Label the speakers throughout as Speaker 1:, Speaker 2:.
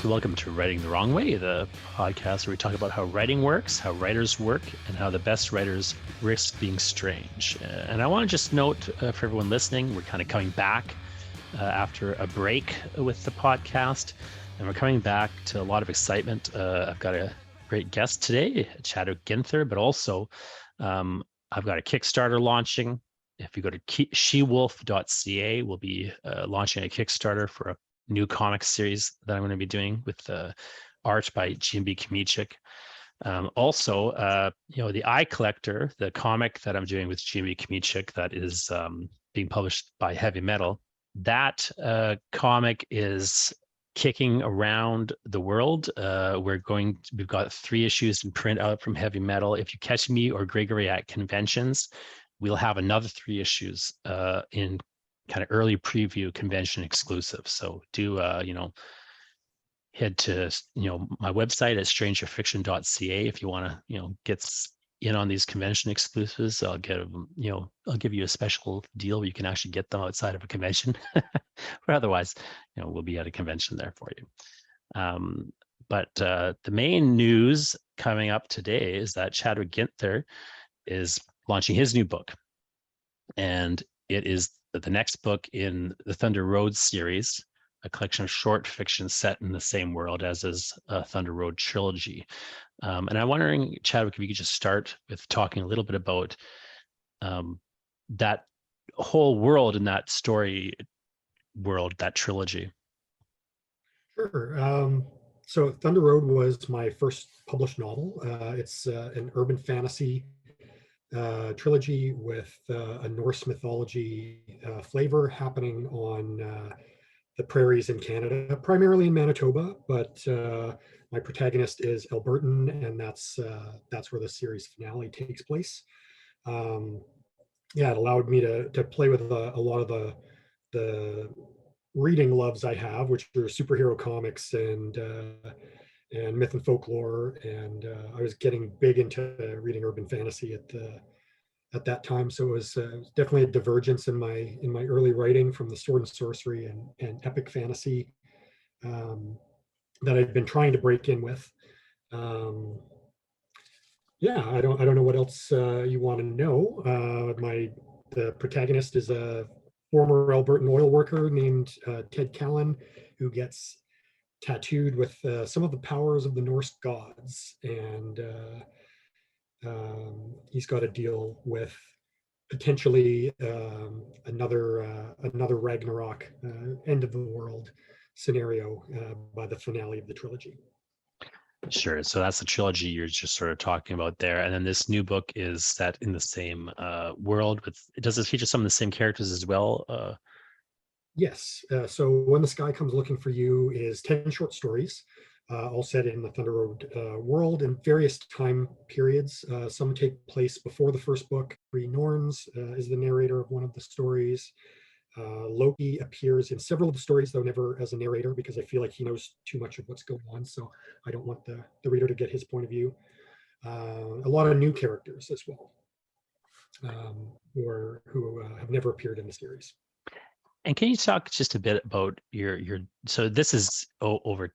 Speaker 1: welcome to Writing the Wrong Way, the podcast where we talk about how writing works, how writers work, and how the best writers risk being strange. And I want to just note for everyone listening, we're kind of coming back after a break with the podcast, and we're coming back to a lot of excitement. I've got a great guest today, Chadwick Ginther, but also I've got a Kickstarter launching. If you go to shewolf.ca, we'll be launching a Kickstarter for a new comic series that I'm going to be doing with art by G&B Kmichik. Also, The Eye Collector, the comic that I'm doing with G&B Kmichik that is being published by Heavy Metal, that comic is kicking around the world. We've got 3 issues in print out from Heavy Metal. If you catch me or Gregory at conventions, we'll have another 3 issues in kind of early preview convention exclusive. So do head to my website at strangerfiction.ca if you want to get in on these convention exclusives. I'll give you a special deal where you can actually get them outside of a convention. But otherwise, we'll be at a convention there for you. But the main news coming up today is that Chadwick Ginther is launching his new book, and it is the next book in the Thunder Road series, a collection of short fiction set in the same world as is a Thunder Road trilogy. And I'm wondering, Chadwick, if you could just start with talking a little bit about that whole world and that story world, that trilogy.
Speaker 2: Sure. So Thunder Road was my first published novel. It's an urban fantasy trilogy with a Norse mythology flavor happening on the prairies in Canada, primarily in Manitoba, but my protagonist is Albertan, and that's where the series finale takes place. It allowed me to play with a lot of the reading loves I have, which are superhero comics and myth and folklore, and I was getting big into reading urban fantasy at that time. So it was definitely a divergence in my early writing from the sword and sorcery and epic fantasy that I'd been trying to break in with. I don't know what else you want to know. The protagonist is a former Albertan oil worker named Ted Callan, who gets tattooed with some of the powers of the Norse gods, and he's got to deal with potentially another Ragnarok, end of the world scenario by the finale of the trilogy.
Speaker 1: Sure. So that's the trilogy you're just sort of talking about there. And then this new book is set in the same world. Does it feature some of the same characters as well?
Speaker 2: Yes. So When the Sky Comes Looking for You is 10 short stories, all set in the Thunder Road world in various time periods. Some take place before the first book. Bree Norns is the narrator of one of the stories. Loki appears in several of the stories, though never as a narrator, because I feel like he knows too much of what's going on. So I don't want the reader to get his point of view. A lot of new characters as well, who have never appeared in the series.
Speaker 1: And can you talk just a bit about your so this is over,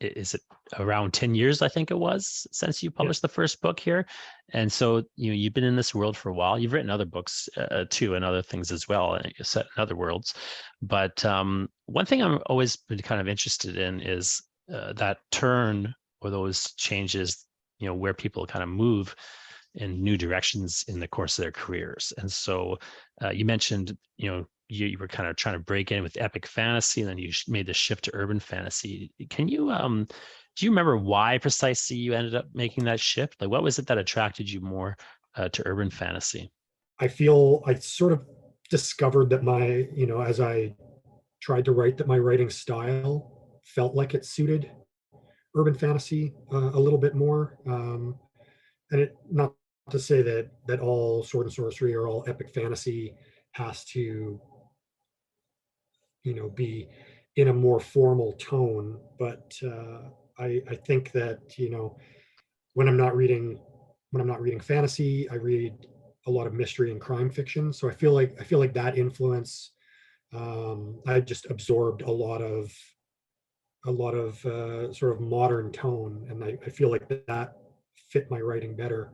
Speaker 1: is it around 10 years, I think it was, since you published the first book here? And so you've been in this world for a while. You've written other books too, and other things as well, and you're set in other worlds. But one thing I'm always been kind of interested in is that turn, or those changes, where people kind of move in new directions in the course of their careers. And so you mentioned, you were kind of trying to break in with epic fantasy, and then you made the shift to urban fantasy. Can you, do you remember why precisely you ended up making that shift? Like, what was it that attracted you more to urban fantasy?
Speaker 2: I feel I sort of discovered that as I tried to write, that my writing style felt like it suited urban fantasy a little bit more. And it, not to say that all sword and sorcery or all epic fantasy has to be in a more formal tone, but I think that when I'm not reading fantasy, I read a lot of mystery and crime fiction. So I feel like that influence, I just absorbed a lot of a lot of sort of modern tone, and I feel like that fit my writing better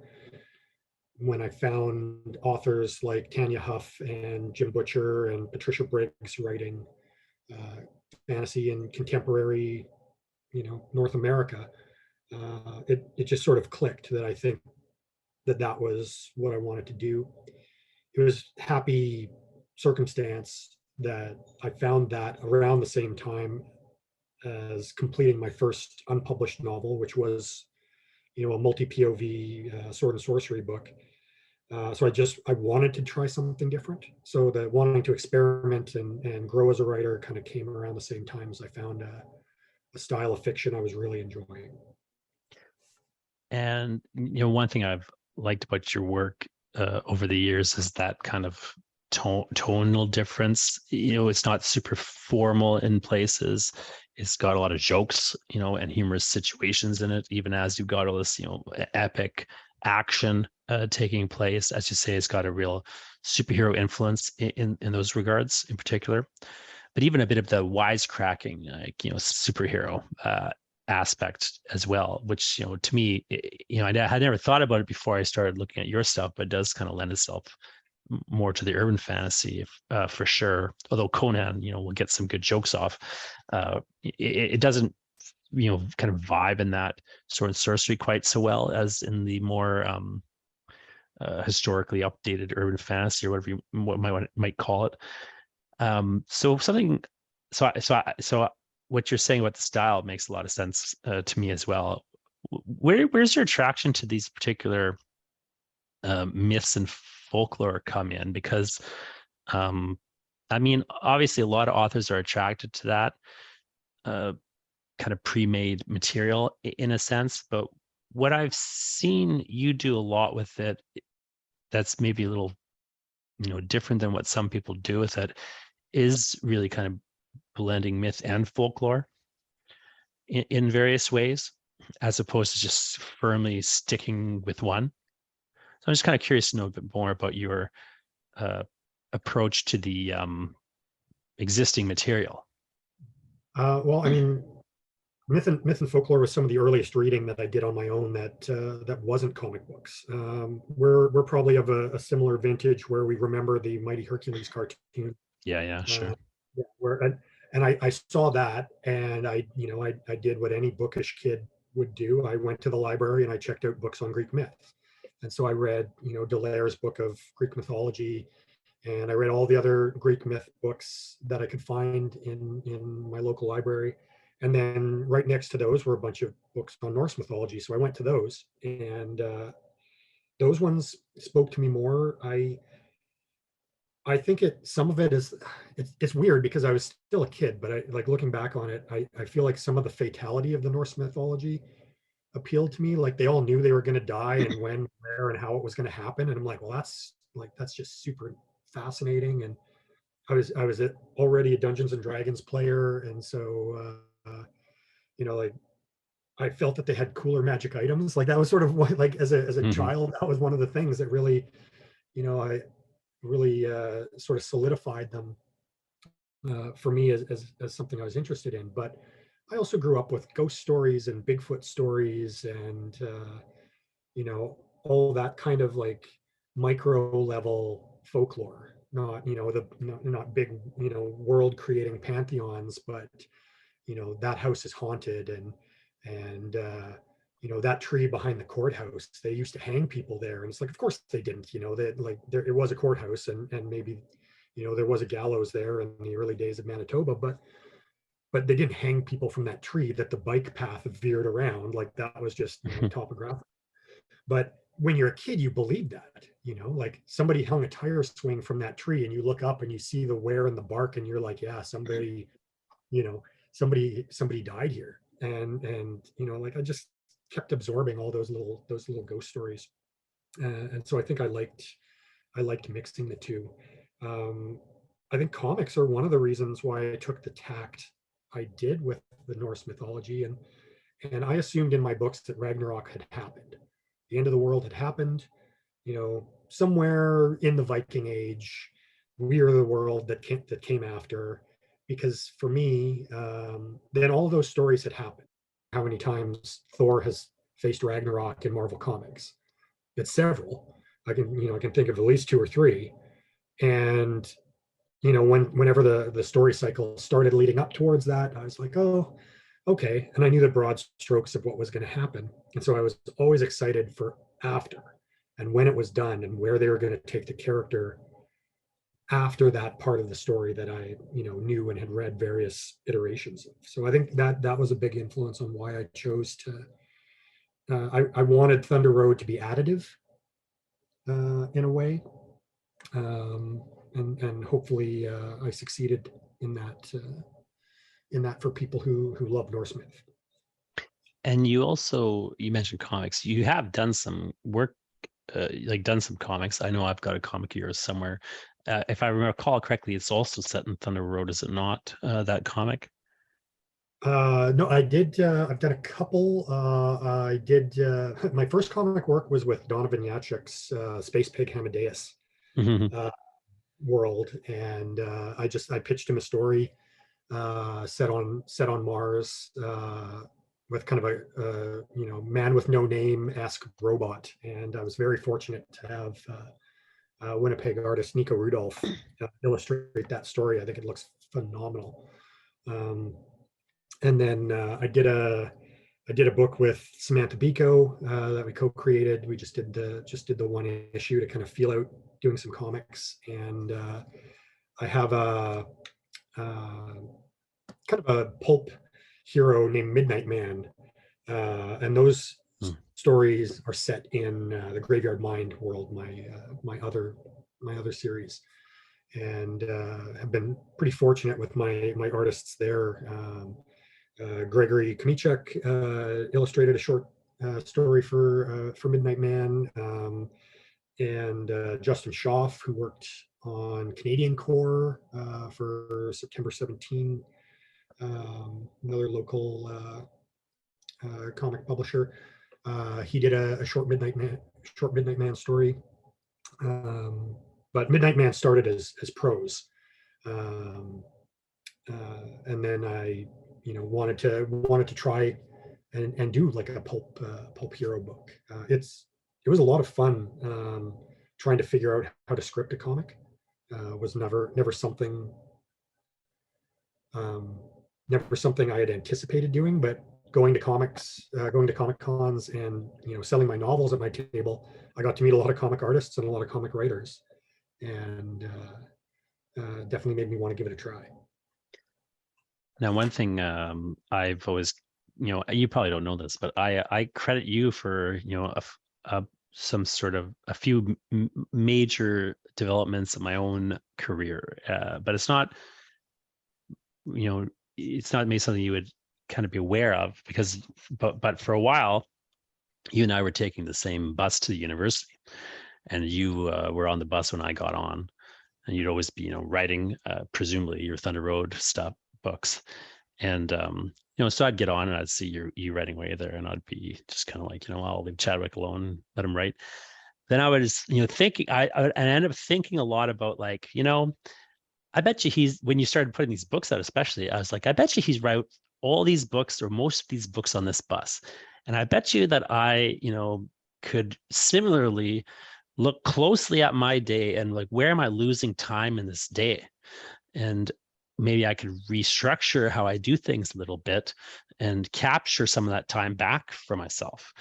Speaker 2: when I found authors like Tanya Huff and Jim Butcher and Patricia Briggs writing uh, fantasy and contemporary, North America. It just sort of clicked that I think that was what I wanted to do. It was happy circumstance that I found that around the same time as completing my first unpublished novel, which was, a multi POV sword and sorcery book. So I wanted to try something different. So the wanting to experiment and grow as a writer kind of came around the same time as I found a style of fiction I was really enjoying.
Speaker 1: And one thing I've liked about your work over the years is that kind of tonal difference. It's not super formal in places. It's got a lot of jokes, and humorous situations in it, even as you've got all this, epic action taking place. As you say, it's got a real superhero influence in those regards in particular. But even a bit of the wisecracking, like, superhero aspect as well, which, to me, I had never thought about it before I started looking at your stuff, but it does kind of lend itself more to the urban fantasy, for sure. Although Conan, will get some good jokes off. It doesn't, kind of vibe in that sword and sorcery quite so well as in the more historically updated urban fantasy, or whatever you might call it. So what you're saying about the style makes a lot of sense to me as well. Where's your attraction to these particular myths and folklore come in? Because I mean, obviously, a lot of authors are attracted to that kind of pre-made material in a sense, but what I've seen you do a lot with it, that's maybe a little, different than what some people do with it, is really kind of blending myth and folklore in various ways, as opposed to just firmly sticking with one. So I'm just kind of curious to know a bit more about your approach to the existing material.
Speaker 2: Well, I mean, myth and folklore was some of the earliest reading that I did on my own that wasn't comic books. We're probably of a similar vintage where we remember the Mighty Hercules cartoon.
Speaker 1: Yeah,
Speaker 2: Uh,
Speaker 1: sure.
Speaker 2: yeah, and I saw that, and I did what any bookish kid would do. I went to the library and I checked out books on Greek myth, and so I read Delaire's book of Greek mythology, and I read all the other Greek myth books that I could find in my local library. And then right next to those were a bunch of books on Norse mythology. So I went to those, and those ones spoke to me more. I think some of it is it's weird because I was still a kid, but I like looking back on it, I feel like some of the fatality of the Norse mythology appealed to me. Like they all knew they were going to die and when, where, and how it was going to happen. And I'm like, well, that's just super fascinating. And I was already a Dungeons and Dragons player, and so like I felt that they had cooler magic items. Like that was sort of what, like as a
Speaker 1: Hmm.
Speaker 2: child, that was one of the things that really, I really sort of solidified them for me as something I was interested in. But I also grew up with ghost stories and Bigfoot stories and all that kind of like micro level folklore, not not big world creating pantheons, but that house is haunted, and that tree behind the courthouse, they used to hang people there, and it's like, of course they didn't. That like there it was a courthouse, and maybe there was a gallows there in the early days of Manitoba, but they didn't hang people from that tree that the bike path veered around. Like that was just topographic. But when you're a kid, you believe that, like somebody hung a tire swing from that tree, and you look up and you see the wear in the bark, and you're like, yeah, you know, somebody died here. And like I just kept absorbing all those little ghost stories. And so I think I liked mixing the two. Um, I think comics are one of the reasons why I took the tact I did with the Norse mythology, and I assumed in my books that Ragnarok had happened. The end of the world had happened, somewhere in the Viking Age. We are the world that came after, because for me, then all of those stories had happened. How many times Thor has faced Ragnarok in Marvel Comics? It's several. I can think of at least two or three. And whenever the story cycle started leading up towards that, I was like, oh, okay. And I knew the broad strokes of what was going to happen. And so I was always excited for after and when it was done and where they were going to take the character after that part of the story that I, knew and had read various iterations of. So I think that was a big influence on why I chose to. I wanted Thunder Road to be additive in a way, and hopefully I succeeded in that. In that for people who love Norse myth.
Speaker 1: And you mentioned comics. You have done some work, like done some comics. I know I've got a comic of yours somewhere. If I recall correctly, it's also set in Thunder Road, is it not? That comic?
Speaker 2: No, I did. I've done a couple. I did. My first comic work was with Donovan Yachik's Space Pig Amadeus
Speaker 1: Mhm.
Speaker 2: uh, world, and I pitched him a story set on Mars, with kind of a man with no name-esque robot, and I was very fortunate to have Winnipeg artist Nico Rudolph illustrate that story. I think it looks phenomenal. Um, and then I did a book with Samantha Biko that we co-created. We just did the one issue to kind of feel out doing some comics, and I have uh, kind of a pulp hero named Midnight Man, and those
Speaker 1: Hmm.
Speaker 2: stories are set in the Graveyard Mind world, my other series, and have been pretty fortunate with my artists there. Gregory Kmichek illustrated a short story for Midnight Man, and Justin Schaff, who worked on Canadian Core for September 17, another local comic publisher. He did a short Midnight Man story, but Midnight Man started as prose, um, and then I wanted to try and do like a pulp hero book. It was a lot of fun trying to figure out how to script a comic. Was never something um, never something I had anticipated doing, but going to comic cons, and selling my novels at my table, I got to meet a lot of comic artists and a lot of comic writers, and definitely made me want to give it a try.
Speaker 1: Now, one thing I've always, you probably don't know this, but I credit you for, some sort of a few major developments in my own career. But you know, it's not maybe something you would kind of be aware of because, but for a while, you and I were taking the same bus to the university, and you were on the bus when I got on, and you'd always be, writing, presumably your Thunder Road stuff books. And so I'd get on and I'd see you writing away there, and I'd be just kind of like, I'll leave Chadwick alone, let him write. Then I was, thinking, I end up thinking a lot about like, I bet you when you started putting these books out, especially, I was like, I bet you he's wrote all these books or most of these books on this bus. And I bet you that I, could similarly look closely at my day and like, where am I losing time in this day? And maybe I could restructure how I do things a little bit and capture some of that time back for myself.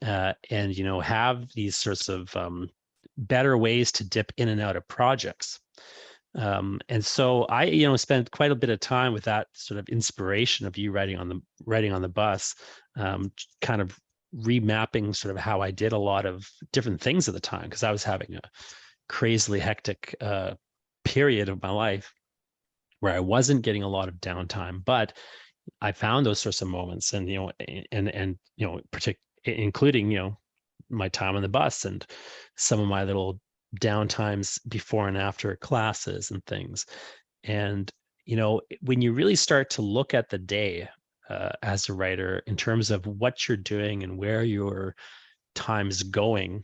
Speaker 1: And, have these sorts of better ways to dip in and out of projects. And so I, spent quite a bit of time with that sort of inspiration of you writing on the bus, kind of remapping sort of how I did a lot of different things at the time, because I was having a crazily hectic period of my life where I wasn't getting a lot of downtime, but I found those sorts of moments, and including my time on the bus and some of my little downtimes before and after classes and things. And when you really start to look at the day as a writer in terms of what you're doing and where your time's going,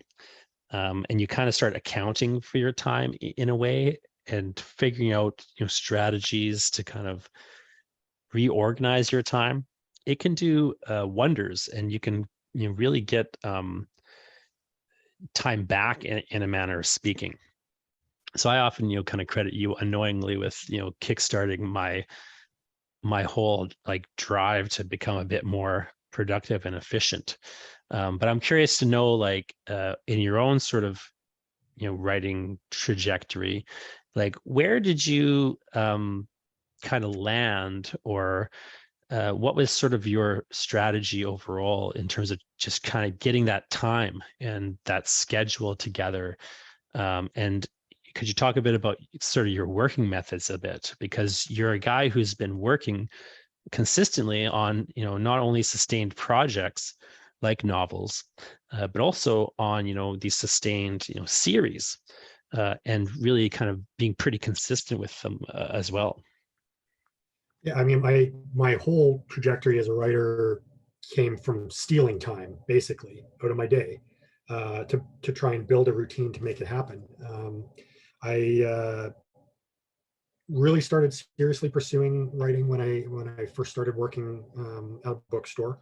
Speaker 1: and you kind of start accounting for your time in a way, and figuring out, strategies to kind of reorganize your time, it can do wonders, and you can really get time back in a manner of speaking. So I often kind of credit you unknowingly with kickstarting my whole like drive to become a bit more productive and efficient. But I'm curious to know, like, in your own sort of writing trajectory, like, where did you kind of land, or what was sort of your strategy overall in terms of just kind of getting that time and that schedule together? And could you talk a bit about sort of your working methods a bit? Because you're a guy who's been working consistently on, not only sustained projects like novels, but also on, these sustained, series, and really kind of being pretty consistent with them as well.
Speaker 2: Yeah, I mean, my whole trajectory as a writer came from stealing time, basically, out of my day, to try and build a routine to make it happen. I really started seriously pursuing writing when I first started working at a bookstore,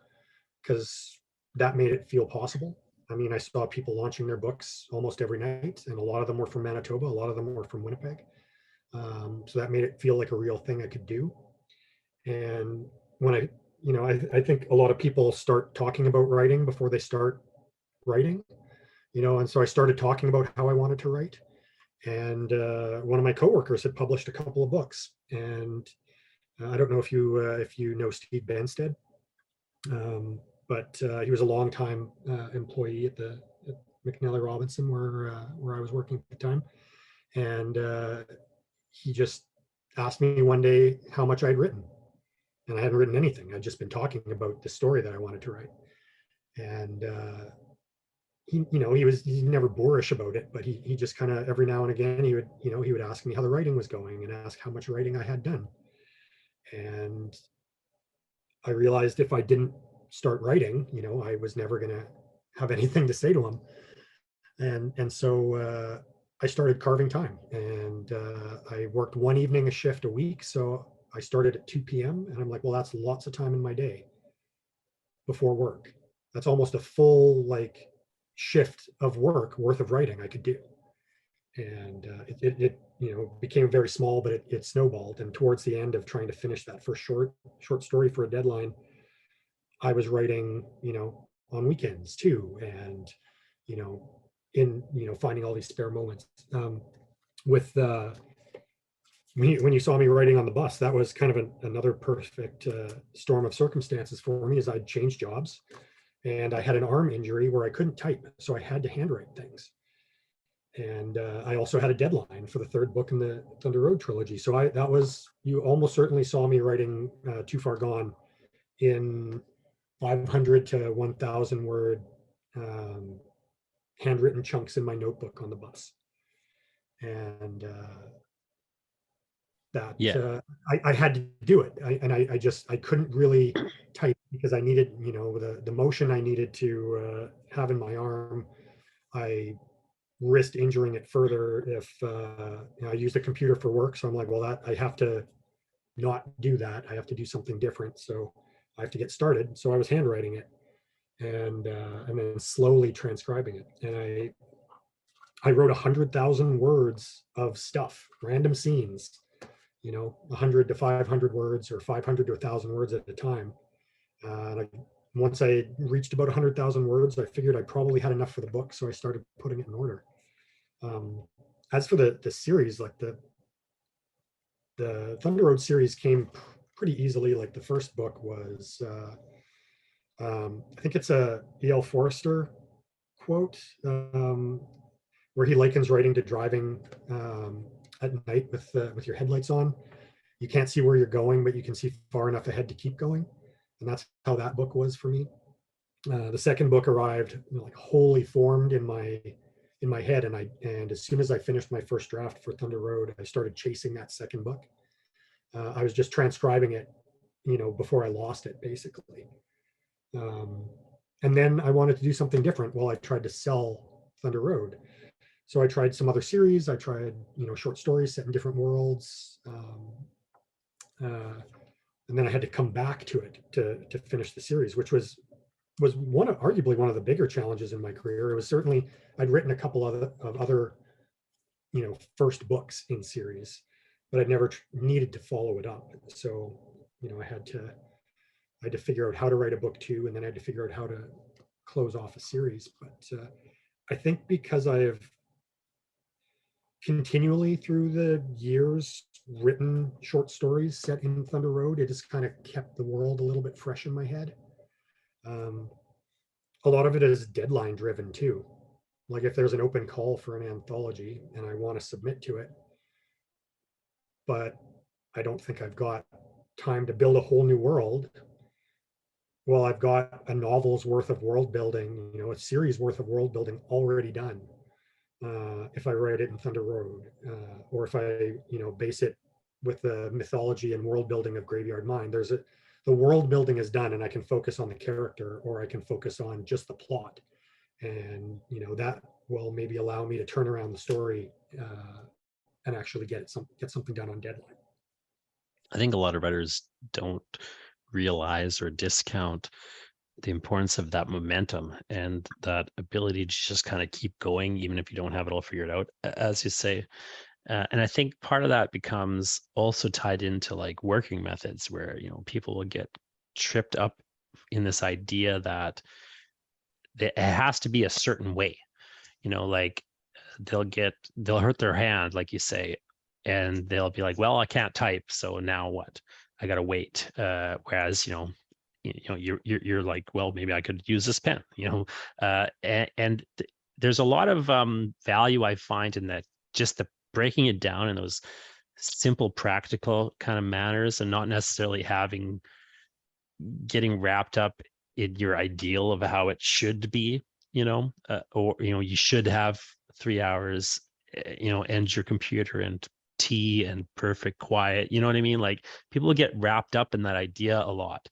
Speaker 2: because that made it feel possible. I mean, I saw people launching their books almost every night, and a lot of them were from Manitoba, a lot of them were from Winnipeg. So that made it feel like a real thing I could do. And when I think a lot of people start talking about writing before they start writing, and so I started talking about how I wanted to write. And one of my coworkers had published a couple of books, and I don't know if you know Steve Benstead, but he was a longtime employee at McNally Robinson, where I was working at the time, and he just asked me one day how much I'd written, and I hadn't written anything. I'd just been talking about the story that I wanted to write, and he's never boorish about it, but he just kind of every now and again he would ask me how the writing was going and ask how much writing I had done. And I realized if I didn't start writing, I was never going to have anything to say to him. And so I started carving time, and I worked one evening a shift a week. So I started at 2 p.m. and I'm like, well, that's lots of time in my day before work. That's almost a full like shift of work worth of writing I could do. And it became very small, but it snowballed. And towards the end of trying to finish that first short story for a deadline, I was writing, on weekends too, and in finding all these spare moments. With when you saw me writing on the bus, that was kind of another perfect storm of circumstances for me, as I'd changed jobs, and I had an arm injury where I couldn't type, so I had to handwrite things. And I also had a deadline for the third book in the Thunder Road trilogy. So you almost certainly saw me writing Too Far Gone in 500 to 1,000 word handwritten chunks in my notebook on the bus. And
Speaker 1: Yeah.
Speaker 2: I had to do it. I couldn't really type because I needed, the motion I needed to have in my arm. I risked injuring it further if I used a computer for work. So I'm like, well, that I have to not do that. I have to do something different. So I have to get started. So I was handwriting it, and then slowly transcribing it. And I wrote 100,000 words of stuff, random scenes, 100 to 500 words, or 500 to 1,000 words at a time. Once I reached about 100,000 words, I figured I probably had enough for the book, so I started putting it in order. As for the series, like the Thunder Road series came pretty easily. Like the first book was, I think it's a E.L. Forrester quote, where he likens writing to driving at night with your headlights on. You can't see where you're going, but you can see far enough ahead to keep going. And that's how that book was for me. The second book arrived like wholly formed in my head, and as soon as I finished my first draft for Thunder Road, I started chasing that second book. I was just transcribing it, before I lost it, basically. And then I wanted to do something different while I tried to sell Thunder Road. So I tried some other series. I tried, short stories set in different worlds. Uh, and then I had to come back to it to finish the series, which was arguably one of the bigger challenges in my career. It was certainly, I'd written a couple of other, first books in series, but I'd never needed to follow it up. So, I had to figure out how to write a book too, and then I had to figure out how to close off a series. But I think because I have continually through the years written short stories set in Thunder Road, it has kind of kept the world a little bit fresh in my head. Um, a lot of it is deadline driven too. Like if there's an open call for an anthology and I want to submit to it, but I don't think I've got time to build a whole new world. Well, I've got a novel's worth of world building, a series worth of world building already done. If I write it in Thunder Road, or if I, base it with the mythology and world building of Graveyard Mine, the world building is done and I can focus on the character, or I can focus on just the plot. And, that will maybe allow me to turn around the story and actually get something done on deadline.
Speaker 1: I think a lot of writers don't realize or discount the importance of that momentum and that ability to just kind of keep going, even if you don't have it all figured out, as you say. And I think part of that becomes also tied into like working methods where, people will get tripped up in this idea that it has to be a certain way, like they'll hurt their hand, like you say, and they'll be like, well, I can't type, so now what? I gotta wait. Whereas, you're like, well, maybe I could use this pen, and there's a lot of value I find in that, just the breaking it down in those simple, practical kind of manners, and not necessarily getting wrapped up in your ideal of how it should be, or you should have 3 hours, end your computer and tea and perfect quiet. You know what I mean? Like people get wrapped up in that idea a lot.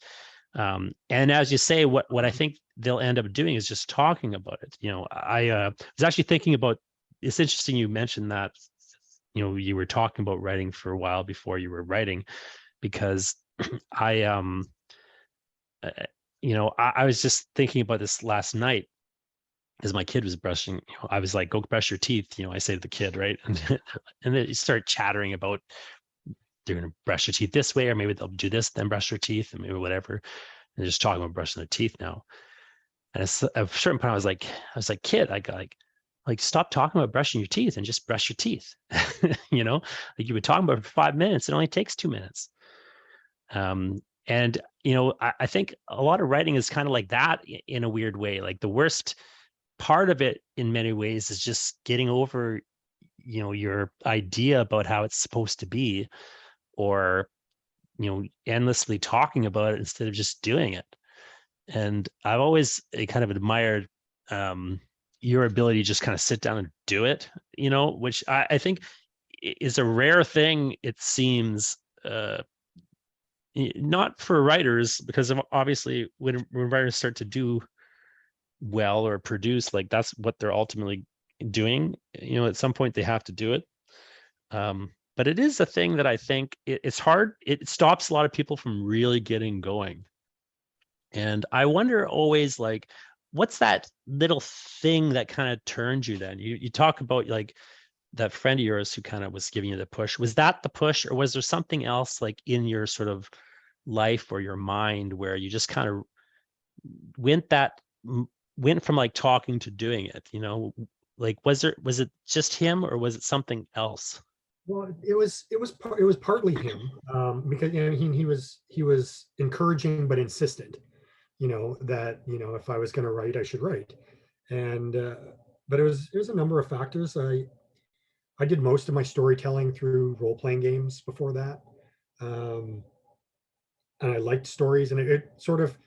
Speaker 1: And as you say, what I think they'll end up doing is just talking about it. I was actually thinking about, it's interesting you mentioned that, you were talking about writing for a while before you were writing, because I, I was just thinking about this last night as my kid was brushing. I was like, go brush your teeth. I say to the kid, right? And then you start chattering about they're going to brush your teeth this way, or maybe they'll do this, then brush their teeth, and maybe whatever. And they're just talking about brushing their teeth now. And at a certain point, I was like, kid, I got like stop talking about brushing your teeth and just brush your teeth. Like you've been talking about it for 5 minutes. It only takes 2 minutes. And I think a lot of writing is kind of like that in a weird way. Like the worst part of it in many ways is just getting over, your idea about how it's supposed to be, or, endlessly talking about it instead of just doing it. And I've always kind of admired your ability to just kind of sit down and do it, which I think is a rare thing, it seems, not for writers, because obviously when writers start to do well or produce, like that's what they're ultimately doing. At some point they have to do it. But it is a thing that I think it's hard. It stops a lot of people from really getting going. And I wonder always, like, what's that little thing that kind of turned you then? You talk about like that friend of yours who kind of was giving you the push. Was that the push, or was there something else like in your sort of life or your mind where you just kind of went from like talking to doing it? Like was it just him, or was it something else?
Speaker 2: Well, it was partly him, because he was encouraging but insistent, that if I was going to write, I should write, and but it was a number of factors. I did most of my storytelling through role playing games before that, um, and I liked stories, and it sort of,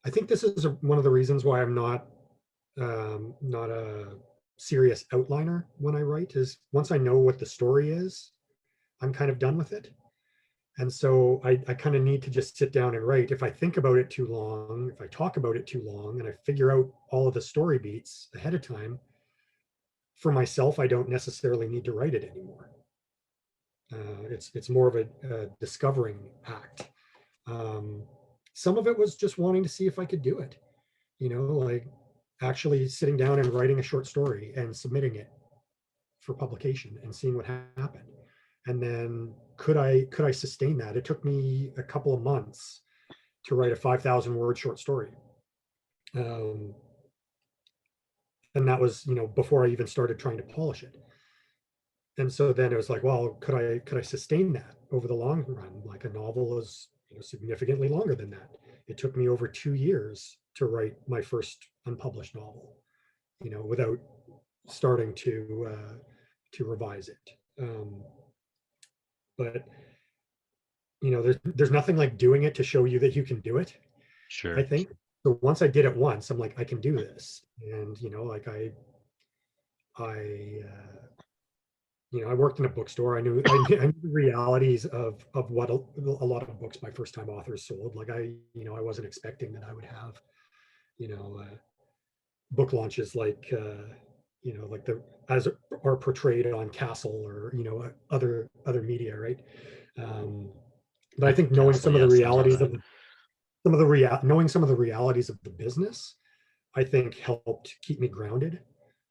Speaker 2: I think this is one of the reasons why I'm not a serious outliner when I write, is once I know what the story is, I'm kind of done with it. And so I kind of need to just sit down and write. If I think about it too long, if I talk about it too long, and I figure out all of the story beats ahead of time, for myself, I don't necessarily need to write it anymore. It's more of a discovering act. Um, some of it was just wanting to see if I could do it, like actually sitting down and writing a short story and submitting it for publication and seeing what happened. And then could I sustain that? It took me a couple of months to write a 5,000 word short story. Um, and that was, before I even started trying to polish it. And so then it was like, well, could I sustain that over the long run? Like a novel is, significantly longer than that. It took me over 2 years to write my first unpublished novel, without starting to revise it. But there's nothing like doing it to show you that you can do it, I
Speaker 1: Sure.
Speaker 2: think. So once I did it once, I'm like, I can do this. And like I worked in a bookstore. I knew the realities of what a lot of books by first time authors sold. Like I wasn't expecting that I would have, you know, uh, book launches like the as are portrayed on Castle or other media, right? Um, but I think knowing
Speaker 1: Castle,
Speaker 2: some of the
Speaker 1: yes, I love
Speaker 2: realities
Speaker 1: that.
Speaker 2: of some of the knowing some of the realities of the business, I think helped keep me grounded.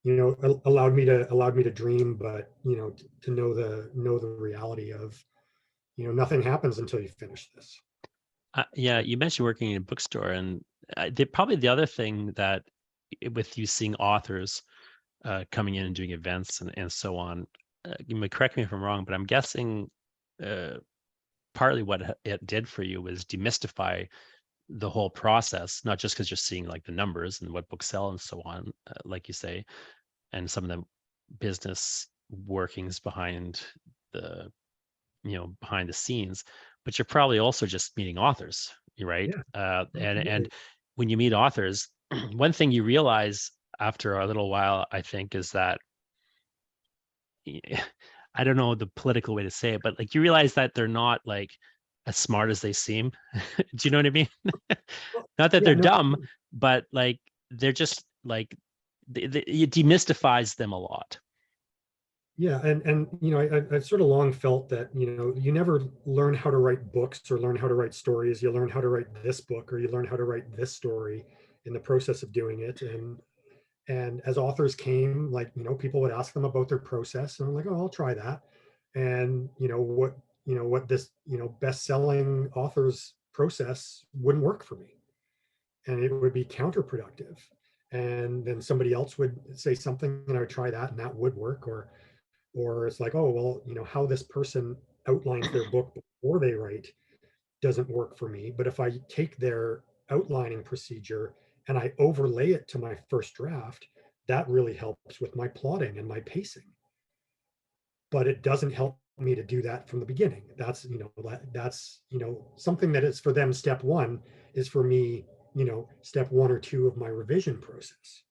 Speaker 2: Allowed me to dream, but to know the reality of nothing happens until you finish this.
Speaker 1: Yeah, you mentioned working in a bookstore, and probably the other thing that with you seeing authors coming in and doing events and so on, you may correct me if I'm wrong, but I'm guessing uh, partly what it did for you was demystify the whole process, not just because you're seeing like the numbers and what books sell and so on, like you say, and some of the business workings behind the behind the scenes, but you're probably also just meeting authors, right?
Speaker 2: Yeah,
Speaker 1: And
Speaker 2: absolutely.
Speaker 1: when you meet authors, one thing you realize after a little while, I think, is that I don't know the political way to say it, but like you realize that they're not like as smart as they seem. Do you know what I mean?
Speaker 2: Well,
Speaker 1: Not that
Speaker 2: yeah,
Speaker 1: they're
Speaker 2: no,
Speaker 1: dumb, but like they're just like it demystifies them a lot.
Speaker 2: yeah, and I've sort of long felt that you never learn how to write books or learn how to write stories. You learn how to write this book or you learn how to write this story in the process of doing it. And as authors came, like people would ask them about their process, and I'm like, oh, I'll try that. And what this best-selling author's process wouldn't work for me, and it would be counterproductive. And then somebody else would say something, and I would try that, and that would work. Or it's like, oh well, how this person outlines their book before they write doesn't work for me. But if I take their outlining procedure and I overlay it to my first draft, that really helps with my plotting and my pacing. But it doesn't help me to do that from the beginning. That's something that is for them step one is for me, step one or two of my revision process.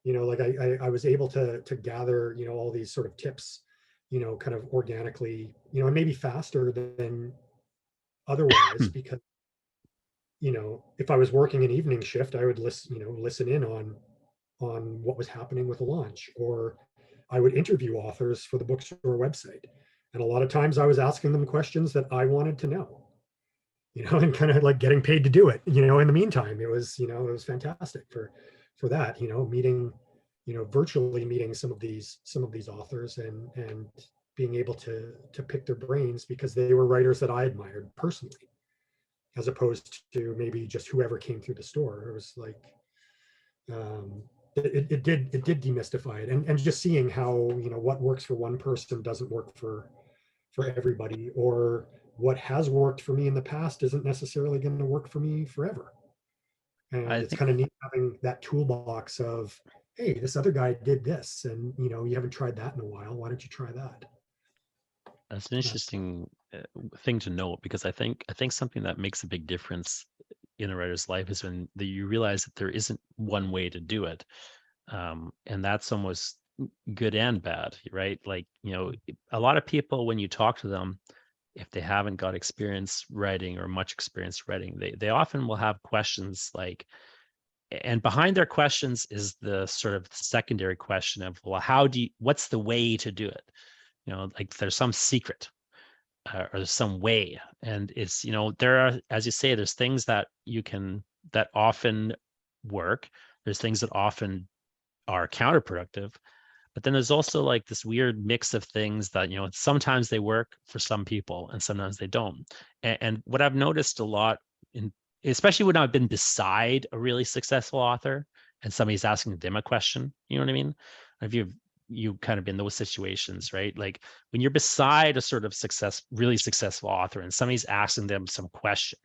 Speaker 2: Like I was able to gather all these sort of tips, kind of organically, and maybe faster than otherwise, because if I was working an evening shift, I would listen in on what was happening with the launch, or I would interview authors for the bookstore website. And a lot of times I was asking them questions that I wanted to know, and kind of like getting paid to do it. In the meantime, it was fantastic for that, meeting, virtually meeting some of these authors and being able to pick their brains because they were writers that I admired personally, as opposed to maybe just whoever came through the store. It was like it did demystify it, and just seeing how what works for one person doesn't work for everybody, or what has worked for me in the past isn't necessarily going to work for me forever. And
Speaker 1: I
Speaker 2: it's
Speaker 1: think
Speaker 2: kind of neat having that toolbox of, hey, this other guy did this, and you haven't tried that in a while. Why don't you try that?
Speaker 1: that's an
Speaker 2: That
Speaker 1: interesting thing to note, because I think something that makes a big difference in a writer's life is when you realize that there isn't one way to do it, and that's almost good and bad, right? Like a lot of people, when you talk to them, if they haven't got experience writing or much experience writing, they often will have questions like, And behind their questions is the sort of secondary question of, well, what's the way to do it? Like there's some secret, or there's some way. And it's, there are, as you say, there's things that often work. There's things that often are counterproductive. But then there's also like this weird mix of things that, sometimes they work for some people and sometimes they don't. And what I've noticed a lot, especially when I've been beside a really successful author and somebody's asking them a question, you know what I mean? If you kind of been in those situations, right? Like when you're beside a sort of really successful author and somebody's asking them some question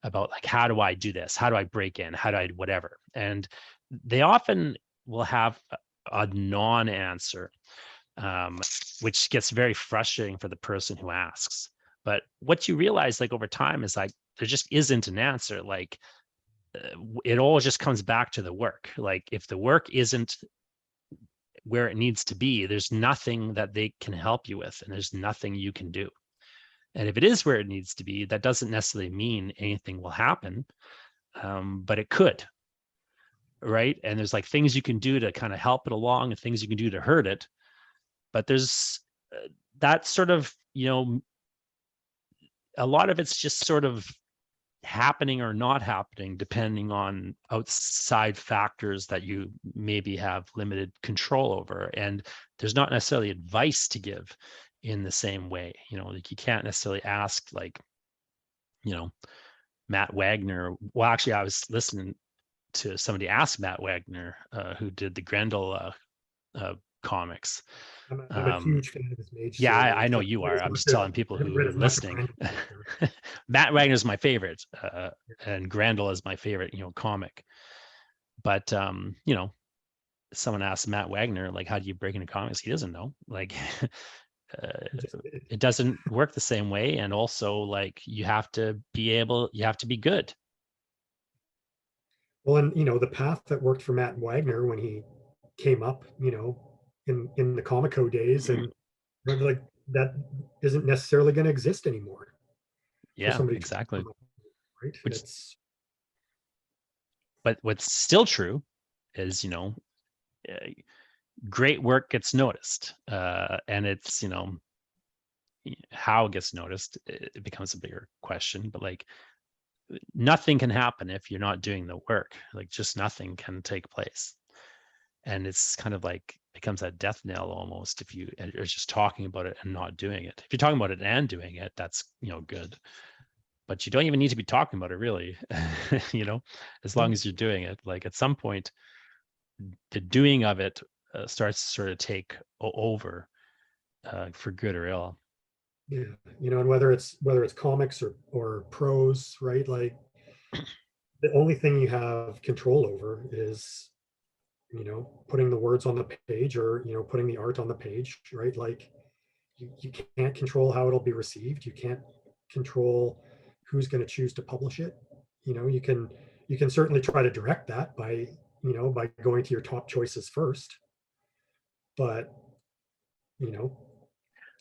Speaker 1: about like, how do I do this? How do I break in? How do I whatever? And they often will have a non-answer, which gets very frustrating for the person who asks. But what you realize like over time is like, there just isn't an answer. Like it all just comes back to the work. Like if the work isn't where it needs to be, there's nothing that they can help you with, and there's nothing you can do. And if it is where it needs to be, that doesn't necessarily mean anything will happen, but it could, right? And there's like things you can do to kind of help it along and things you can do to hurt it. But there's that sort of, a lot of it's just sort of happening or not happening depending on outside factors that you maybe have limited control over. And there's not necessarily advice to give in the same way. Like you can't necessarily ask like, Matt Wagner. Well, actually, I was listening to somebody ask Matt Wagner, who did the Grendel comics.
Speaker 2: I'm a huge fan of his Mage
Speaker 1: Yeah, I
Speaker 2: series.
Speaker 1: know
Speaker 2: I
Speaker 1: you
Speaker 2: haven't read
Speaker 1: are.
Speaker 2: as
Speaker 1: I'm
Speaker 2: much
Speaker 1: just
Speaker 2: of,
Speaker 1: telling people
Speaker 2: I haven't
Speaker 1: who
Speaker 2: read
Speaker 1: are
Speaker 2: as much of
Speaker 1: listening.
Speaker 2: Brandon.
Speaker 1: Matt Wagner is my favorite, and Grendel is my favorite, comic. But someone asked Matt Wagner, like, how do you break into comics? He doesn't know. Like, it doesn't work the same way. And also, like, you have to be good.
Speaker 2: Well, and the path that worked for Matt Wagner when he came up, in the Comico days, and like that isn't necessarily going to exist anymore for
Speaker 1: Yeah,
Speaker 2: somebody to
Speaker 1: exactly.
Speaker 2: come up, right?
Speaker 1: Which, but what's still true is, great work gets noticed, and it's, how it gets noticed, it becomes a bigger question. But like, nothing can happen if you're not doing the work. Like just nothing can take place. And it's kind of like becomes a death knell almost if you are just talking about it and not doing it. If you're talking about it and doing it, that's good. But you don't even need to be talking about it really, as long as you're doing it. Like at some point, the doing of it starts to sort of take over, for good or ill.
Speaker 2: Yeah, and whether it's comics or prose, right? Like the only thing you have control over is putting the words on the page, or putting the art on the page, right? Like you can't control how it'll be received. You can't control who's going to choose to publish it. You can certainly try to direct that by going to your top choices first. But you know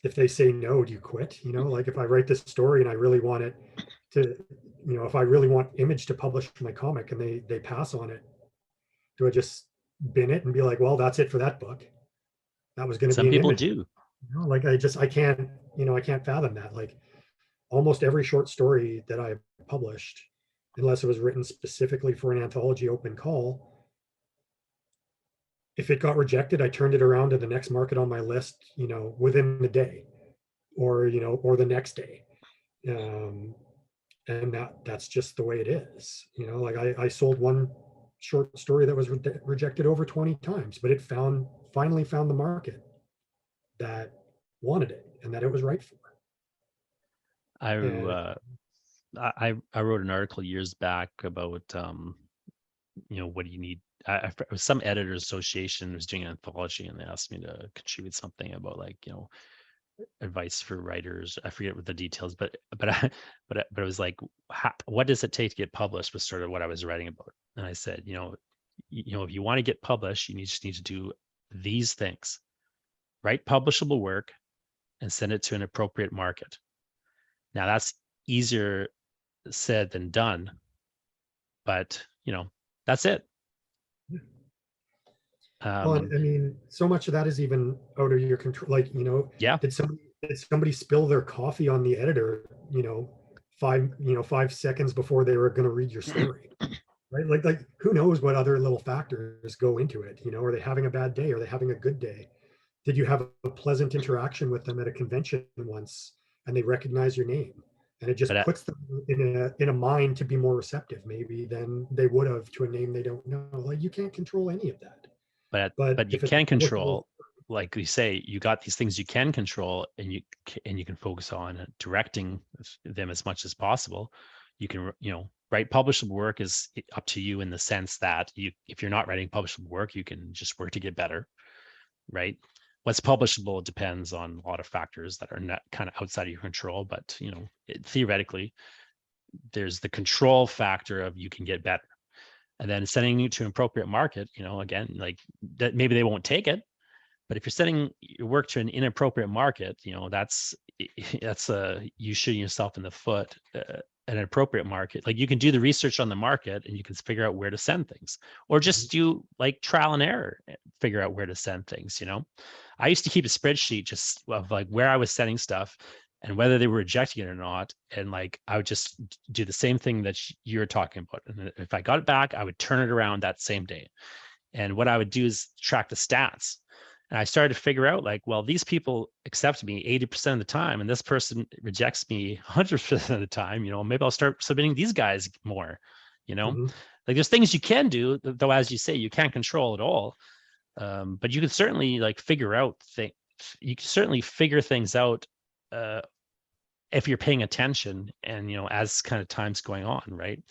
Speaker 2: if they say no, do you quit? Like if I write this story and I really want it to, if I really want Image to publish my comic and they pass on it, do I just bin it and be like, well, that's it for that book? That was going to
Speaker 1: Some
Speaker 2: be an
Speaker 1: people
Speaker 2: Image.
Speaker 1: do.
Speaker 2: Like I can't fathom that. Like almost every short story that I published, unless it was written specifically for an anthology open call, if it got rejected, I turned it around to the next market on my list, within the day, or the next day. And that's just the way it is. Like I sold one short story that was rejected over 20 times, but it finally found the market that wanted it and that it was right for.
Speaker 1: I
Speaker 2: And
Speaker 1: uh, I wrote an article years back about what do you need. It was some editors association was doing an anthology, and they asked me to contribute something about like advice for writers. I forget what the details, but it was like, what does it take to get published was sort of what I was writing about. And I said, if you want to get published, just need to do these things: write publishable work and send it to an appropriate market. Now that's easier said than done, but that's it.
Speaker 2: Well, and
Speaker 1: Um,
Speaker 2: I mean, so much of that is even out of your control. Like,
Speaker 1: yeah,
Speaker 2: did somebody spill their coffee on the editor, 5 seconds before they were going to read your story, right? Like who knows what other little factors go into it? Are they having a bad day? Are they having a good day? Did you have a pleasant interaction with them at a convention once and they recognize your name? And it just
Speaker 1: but
Speaker 2: puts them in a mind to be more receptive, maybe, than they would have to a name they don't know. Like, you can't control any of that. But
Speaker 1: but you
Speaker 2: if it's a
Speaker 1: can
Speaker 2: publishable,
Speaker 1: control, like we say, you got these things you can control, and you can focus on directing them as much as possible. You can, write publishable work is up to you, in the sense that if you're not writing publishable work, you can just work to get better, right? What's publishable depends on a lot of factors that are not kind of outside of your control, but theoretically, there's the control factor of you can get better. And then sending you to an appropriate market, again, like that, maybe they won't take it, but if you're sending your work to an inappropriate market, that's you shooting yourself in the foot. An appropriate market, like, you can do the research on the market and you can figure out where to send things, or just do like trial and error, figure out where to send things. I used to keep a spreadsheet just of like where I was sending stuff and whether they were rejecting it or not, and like I would just do the same thing that you're talking about, and if I got it back, I would turn it around that same day. And what I would do is track the stats. And I started to figure out, like, well, these people accept me 80% of the time, and this person rejects me 100% of the time. Maybe I'll start submitting these guys more.
Speaker 2: mhm.
Speaker 1: Like, there's things you can do, though, as you say, you can't control it all. But you can certainly like figure out things. You can certainly figure things out uh, if you're paying attention, and as kind of time's going on, right?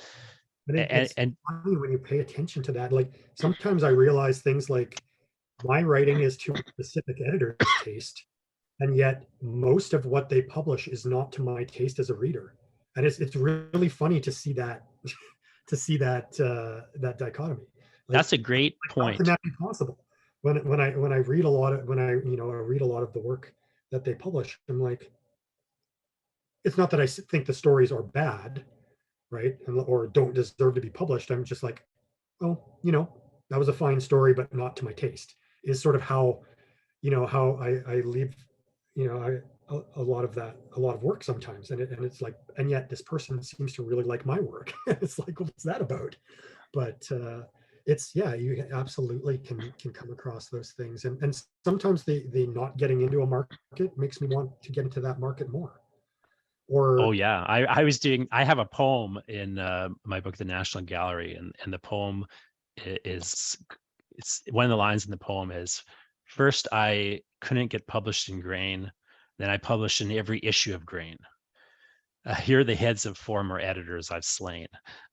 Speaker 2: And
Speaker 1: And,
Speaker 2: it's
Speaker 1: and
Speaker 2: funny when you pay attention to that. Like, sometimes I realize things like my writing is to a specific editor's taste, and yet most of what they publish is not to my taste as a reader. And it's really funny to see that that dichotomy. Like,
Speaker 1: that's a great
Speaker 2: how can
Speaker 1: point.
Speaker 2: that be possible? When I read a lot of when I read a lot of the work that they publish, I'm like, it's not that I think the stories are bad, right, or don't deserve to be published. I'm just like, oh, that was a fine story, but not to my taste. Is sort of how I leave, a lot of work sometimes, and it's like, and yet this person seems to really like my work. It's like, what's that about? But it's, yeah, you absolutely can come across those things, and sometimes the not getting into a market makes me want to get into that market more.
Speaker 1: Oh
Speaker 2: Or
Speaker 1: yeah, I have a poem in my book, The National Gallery, and the poem is, it's one of the lines in the poem is, first I couldn't get published in Grain, then I published in every issue of Grain. Here are the heads of former editors I've slain.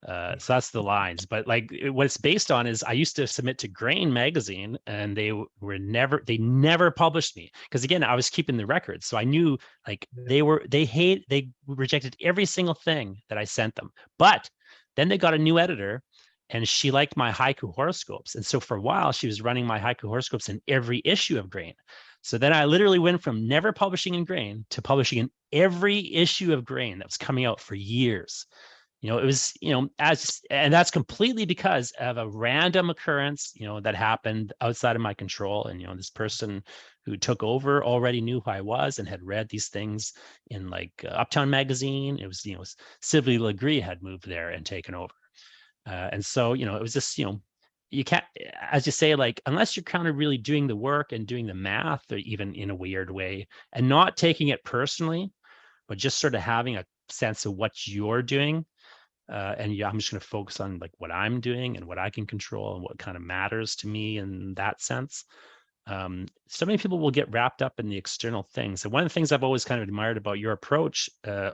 Speaker 1: So that's the lines. But like, what it's based on is I used to submit to Grain magazine, and they never published me, because again, I was keeping the records, so I knew, like, they rejected every single thing that I sent them. But then they got a new editor, and she liked my haiku horoscopes, and so for a while she was running my haiku horoscopes in every issue of Grain. So then I literally went from never publishing in Grain to publishing in every issue of Grain that was coming out for years. It was, and that's completely because of a random occurrence, that happened outside of my control. And, this person who took over already knew who I was and had read these things in, like, Uptown Magazine. It was, Sylvie Legree had moved there and taken over. And so, it was just, you can't, as you say, like, unless you're kind of really doing the work and doing the math, or even in a weird way, and not taking it personally, but just sort of having a sense of what you're doing. And yeah, I'm just going to focus on like what I'm doing and what I can control and what kind of matters to me in that sense. So many people will get wrapped up in the external things. And one of the things I've always kind of admired about your approach,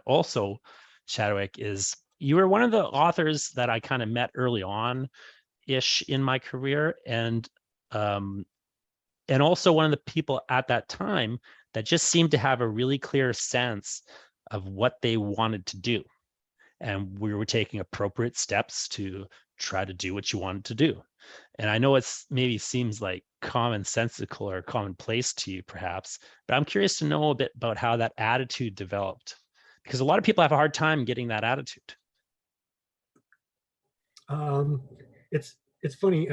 Speaker 1: also, Chadwick, is you were one of the authors that I kind of met early on ish in my career, um, and also one of the people at that time that just seemed to have a really clear sense of what they wanted to do, and we were taking appropriate steps to try to do what you wanted to do. And I know it's maybe seems like commonsensical or commonplace to you, perhaps, but I'm curious to know a bit about how that attitude developed, because a lot of people have a hard time getting that attitude.
Speaker 2: um, it's funny.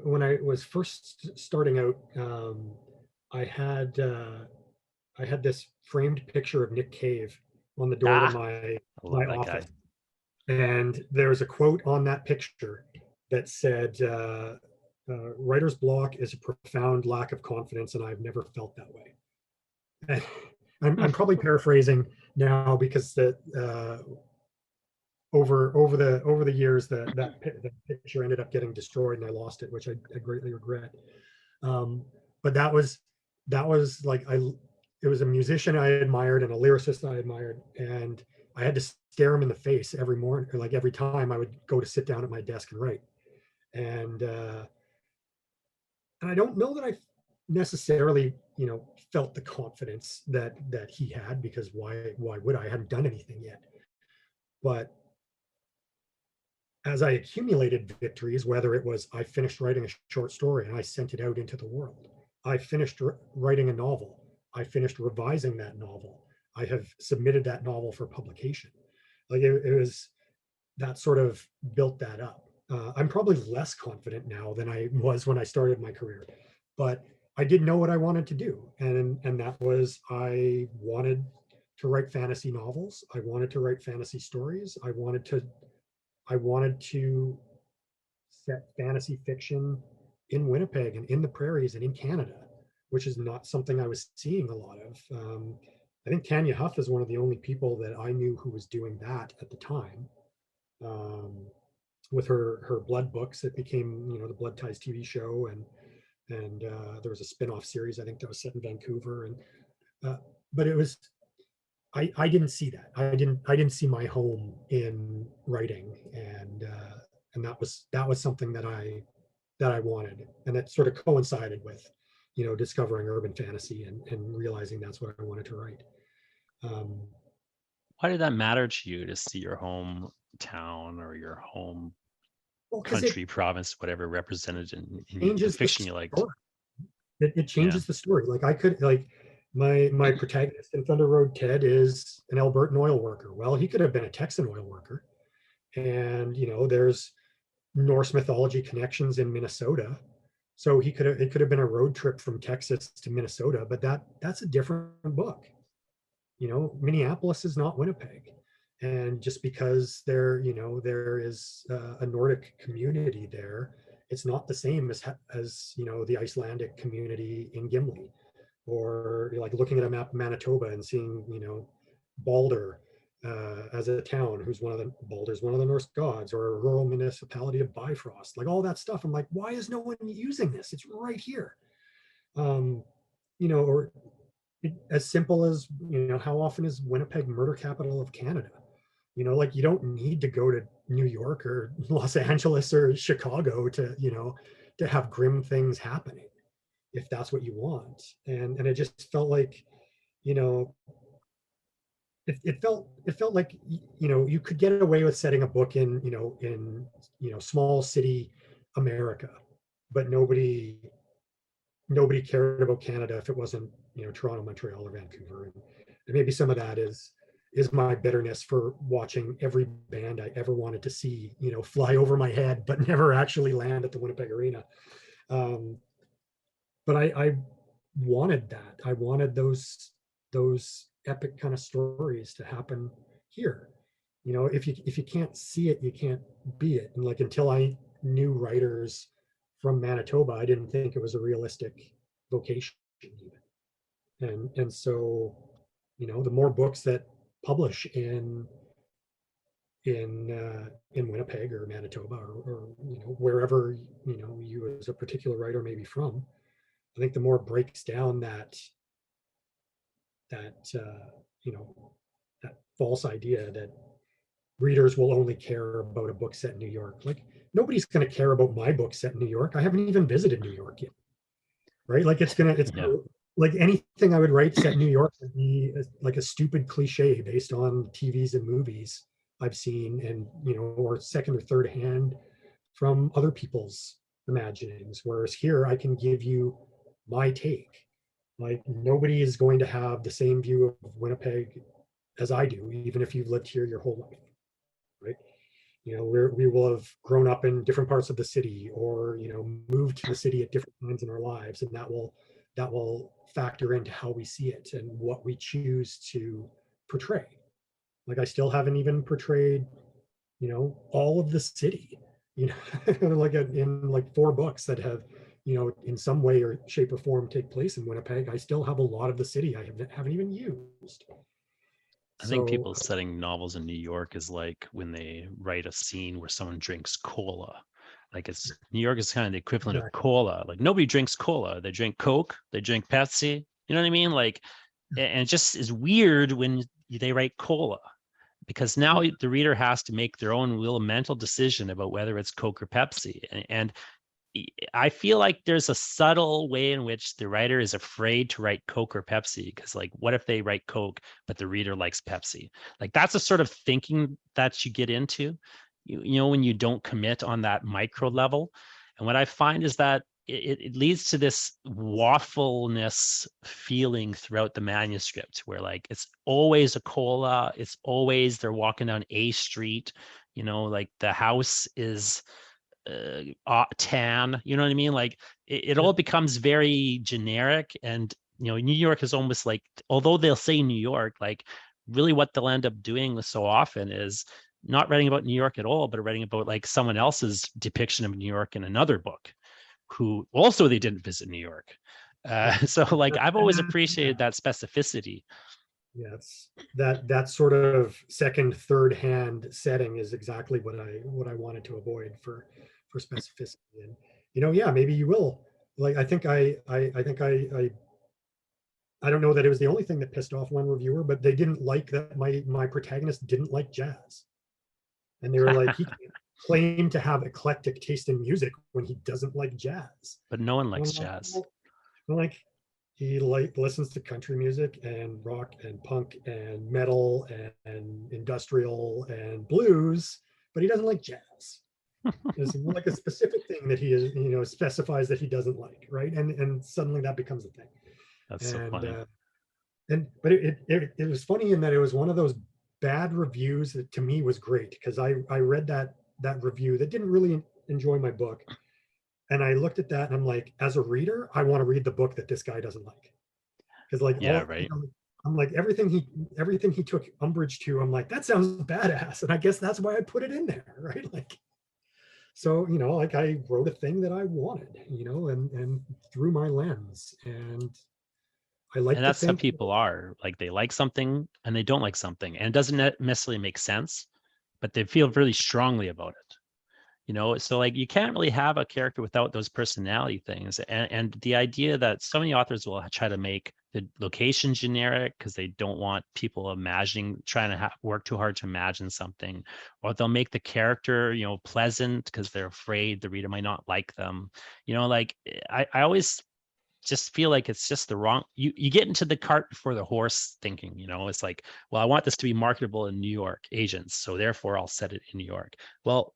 Speaker 2: when I was first starting out, I had I had this framed picture of Nick Cave on the door to
Speaker 1: Ah, I
Speaker 2: my
Speaker 1: love that guy.
Speaker 2: office, and there was a quote on that picture that said, "Writer's block is a profound lack of confidence, and I've never felt that way." And I'm probably paraphrasing now because over the years that picture ended up getting destroyed and I lost it, which I greatly regret. But that was like it was a musician I admired and a lyricist I admired, and I had to stare him in the face every morning, or like every time I would go to sit down at my desk and write. And and I don't know that I necessarily, felt the confidence that he had, because why would I hadn't done anything yet. But as I accumulated victories, whether it was I finished writing a short story and I sent it out into the world, I finished writing a novel, I finished revising that novel, I have submitted that novel for publication. Like it was that sort of built that up. I'm probably less confident now than I was when I started my career, but I did know what I wanted to do, and that was I wanted to write fantasy novels. I wanted to write fantasy stories. I wanted to set fantasy fiction in Winnipeg and in the prairies and in Canada, which is not something I was seeing a lot of. I think Tanya Huff is one of the only people that I knew who was doing that at the time. Um, with her Blood books, it became the Blood Ties TV show, and there was a spin-off series I think that was set in Vancouver, and uh, but it was I didn't see that. I didn't see my home in writing, and that was something that I wanted, and it sort of coincided with discovering urban fantasy and realizing that's what I wanted to write. Um,
Speaker 1: Why did that matter to you to see your hometown or your home
Speaker 2: well, because it
Speaker 1: country, province, whatever represented in the
Speaker 2: changes the
Speaker 1: fiction you liked?
Speaker 2: story. It
Speaker 1: Yeah.
Speaker 2: changes the story. Like I could like my protagonist in Thunder Road Ted is an Albertan oil worker. Well, he could have been a Texan oil worker, and there's Norse mythology connections in Minnesota. So it could have been a road trip from Texas to Minnesota, but that's a different book. Minneapolis is not Winnipeg. And just because there is a Nordic community there, it's not the same as the Icelandic community in Gimli, or like looking at a map of Manitoba and seeing Balder as a town who's Balder's one of the Norse gods, or a rural municipality of Bifrost, like all that stuff. I'm like, why is no one using this? It's right here. Um, or as simple as how often is Winnipeg murder capital of Canada? Like you don't need to go to New York or Los Angeles or Chicago to have grim things happening, if that's what you want. And it just felt like, you know it felt like you could get away with setting a book in small city America, but nobody cared about Canada if it wasn't Toronto, Montreal, or Vancouver. And maybe some of that is my bitterness for watching every band I ever wanted to see fly over my head but never actually land at the Winnipeg Arena. um, but I wanted that. I wanted those epic kind of stories to happen here. If you can't see it, you can't be it. And like until I knew writers from Manitoba, I didn't think it was a realistic vocation even. And so, the more books that publish in Winnipeg or Manitoba, or wherever you as a particular writer may be from, I think the more it breaks down that that false idea that readers will only care about a book set in New York. Like nobody's going to care about my book set in New York. I haven't even visited New York yet, right? Like
Speaker 1: Yeah.
Speaker 2: like anything I would write set in New York would be like a stupid cliche based on TVs and movies I've seen, and or second or third hand from other people's imaginings. Whereas here, I can give you my take. Like nobody is going to have the same view of Winnipeg as I do, even if you've lived here your whole life, right? we will have grown up in different parts of the city, or moved to the city at different times in our lives, and that will factor into how we see it and what we choose to portray. Like, I still haven't even portrayed all of the city, like in like 4 books that have in some way or shape or form take place in Winnipeg. I still have a lot of the city I haven't even used.
Speaker 1: I think
Speaker 2: So
Speaker 1: people setting novels in New York is like when they write a scene where someone drinks cola. Like New York is kind of the equivalent of
Speaker 2: exactly.
Speaker 1: cola. Like nobody drinks cola. They drink Coke, they drink Pepsi. You know what I mean? Like, and it just is weird when they write cola, because now
Speaker 2: Yeah.
Speaker 1: the reader has to make their own little mental decision about whether it's Coke or Pepsi. And I feel like there's a subtle way in which the writer is afraid to write Coke or Pepsi, because like, what if they write Coke, but the reader likes Pepsi? Like that's a sort of thinking that you get into, when you don't commit on that micro level. And what I find is that it leads to this waffleness feeling throughout the manuscript, where like it's always a cola, it's always they're walking down a street, like the house is tan, you know what I mean? Like it
Speaker 2: Yeah.
Speaker 1: all becomes very generic. And New York is almost like, although they'll say New York, like really what they'll end up doing so often is not writing about New York at all, but writing about like someone else's depiction of New York in another book, who also they didn't visit New York.
Speaker 2: Yeah.
Speaker 1: So like I've
Speaker 2: And
Speaker 1: always
Speaker 2: that, yeah.
Speaker 1: appreciated that specificity.
Speaker 2: Yeah, it's that sort of second, third hand setting is exactly what I wanted to avoid for specificity. And yeah, maybe you will. Like, I don't know that it was the only thing that pissed off one reviewer, but they didn't like that my protagonist didn't like jazz. And they were like, he can't claim to have eclectic taste in music when he doesn't like jazz.
Speaker 1: But no one
Speaker 2: And
Speaker 1: likes
Speaker 2: I'm like,
Speaker 1: jazz.
Speaker 2: well, like, he listens to country music and rock and punk and metal and industrial and blues, but he doesn't like jazz. It's like a specific thing that he is, specifies that he doesn't like, right? And suddenly that becomes a thing.
Speaker 1: That's so
Speaker 2: And
Speaker 1: funny.
Speaker 2: but it was funny in that it was one of those bad reviews that to me was great, because I read that review that didn't really enjoy my book, and I looked at that and I'm like, as a reader, I want to read the book that this guy doesn't like, because like
Speaker 1: Yeah,
Speaker 2: all
Speaker 1: right.
Speaker 2: I'm like, everything he took umbrage to, I'm like, that sounds badass, and I guess that's why I put it in there, right? Like, so like, I wrote a thing that I wanted, and through my lens, and I like
Speaker 1: And
Speaker 2: to
Speaker 1: that's how
Speaker 2: think.
Speaker 1: people are. Like they like something and they don't like something, and it doesn't necessarily make sense, but they feel really strongly about it. So like you can't really have a character without those personality things. And the idea that so many authors will try to make the location generic because they don't want people trying to work too hard to imagine something, or they'll make the character pleasant because they're afraid the reader might not like them. Like I always just feel like it's just the wrong, you get into the cart before the horse thinking. It's like, well, I want this to be marketable in New York agents, so therefore I'll set it in New York. Well,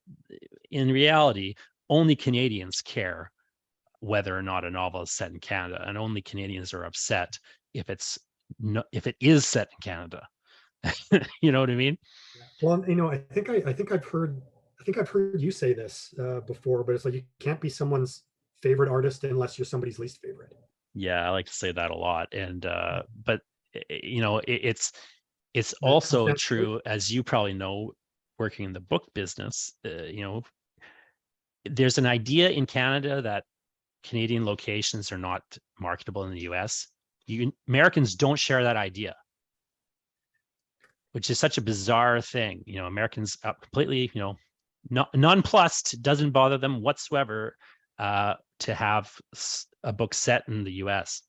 Speaker 1: in reality, only Canadians care whether or not a novel is set in Canada, and only Canadians are upset if if it is set in Canada. You know what I mean?
Speaker 2: Yeah. Well, I think I've heard you say this before, but it's like, you can't be someone's favorite artist unless you're somebody's least favorite.
Speaker 1: Yeah, I like to say that a lot. And but it's
Speaker 2: That comes
Speaker 1: also
Speaker 2: down to choice.
Speaker 1: true, as you probably know, working in the book business. There's an idea in Canada that Canadian locations are not marketable in the US. Americans don't share that idea, which is such a bizarre thing. Americans completely, nonplussed, doesn't bother them whatsoever to have a book set in the US.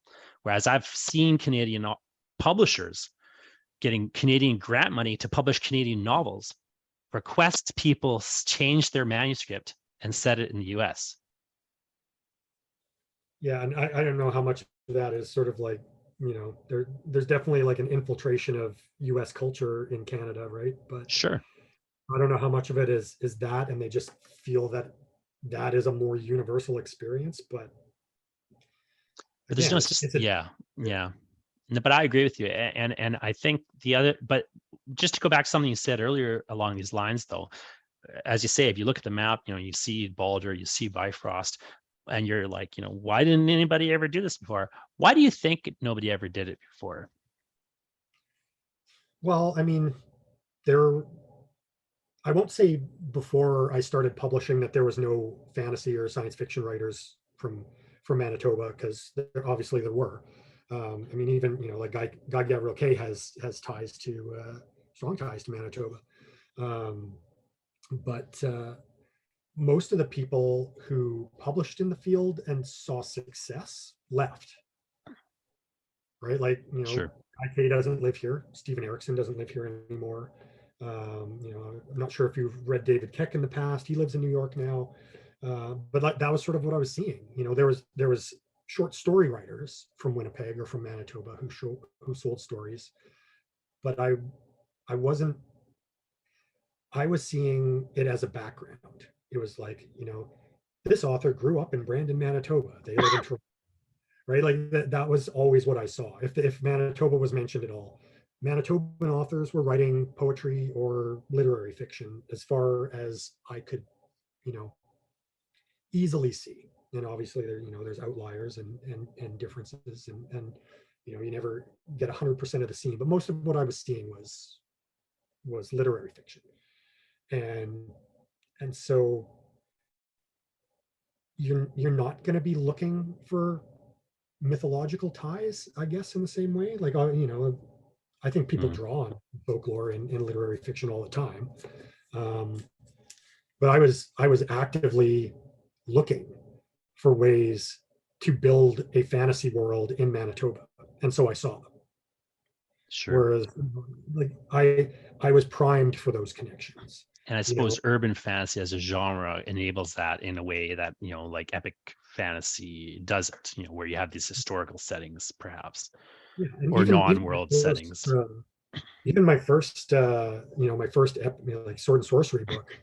Speaker 1: Whereas I've seen Canadian publishers getting Canadian grant money to publish Canadian novels, request people change their manuscript and set it in the US.
Speaker 2: Yeah, and I don't know how much of that is sort of like, there's definitely like an infiltration of US culture in Canada, right? But
Speaker 1: Sure.
Speaker 2: I don't know how much of it is that, and they just feel that that is a more universal experience. But
Speaker 1: But there's
Speaker 2: again,
Speaker 1: no
Speaker 2: it's a
Speaker 1: yeah, yeah. No, but I agree with you. And I think but just to go back to something you said earlier along these lines, though, as you say, if you look at the map, you see Balder, you see Bifrost, and you're like, why didn't anybody ever do this before? Why do you think nobody ever did it before?
Speaker 2: Well, I mean, there I won't say before I started publishing that there was no fantasy or science fiction writers from Manitoba, because obviously there were. I mean, even like Guy Gabriel Kay has ties to strong ties to Manitoba, um, but most of the people who published in the field and saw success left. Right, like
Speaker 1: Sure.
Speaker 2: Guy Kay doesn't live here. Stephen Erickson doesn't live here anymore. I'm not sure if you've read David Keck in the past. He lives in New York now. But that was sort of what I was seeing. There was short story writers from Winnipeg or from Manitoba who sold stories, but I wasn't. I was seeing it as a background. It was like, this author grew up in Brandon, Manitoba. They live in Toronto, right? Like that was always what I saw. If Manitoba was mentioned at all, Manitoban authors were writing poetry or literary fiction as far as I could, you know, easily see. And obviously there's outliers and differences and you never get 100% of the scene, but most of what I was seeing was literary fiction. And so you're not going to be looking for mythological ties, I guess, in the same way. Like, I think people
Speaker 1: Mm,
Speaker 2: draw on folklore in literary fiction all the time. Um, but I was actively looking for ways to build a fantasy world in Manitoba, and so I saw them.
Speaker 1: sure.
Speaker 2: Whereas, like I was primed for those connections.
Speaker 1: And I
Speaker 2: You know,
Speaker 1: suppose urban fantasy as a genre enables that in a way that, like epic fantasy doesn't, where you have these historical settings, perhaps,
Speaker 2: yeah, and
Speaker 1: or
Speaker 2: even
Speaker 1: non-world
Speaker 2: those,
Speaker 1: settings.
Speaker 2: even my first like sword and sorcery book,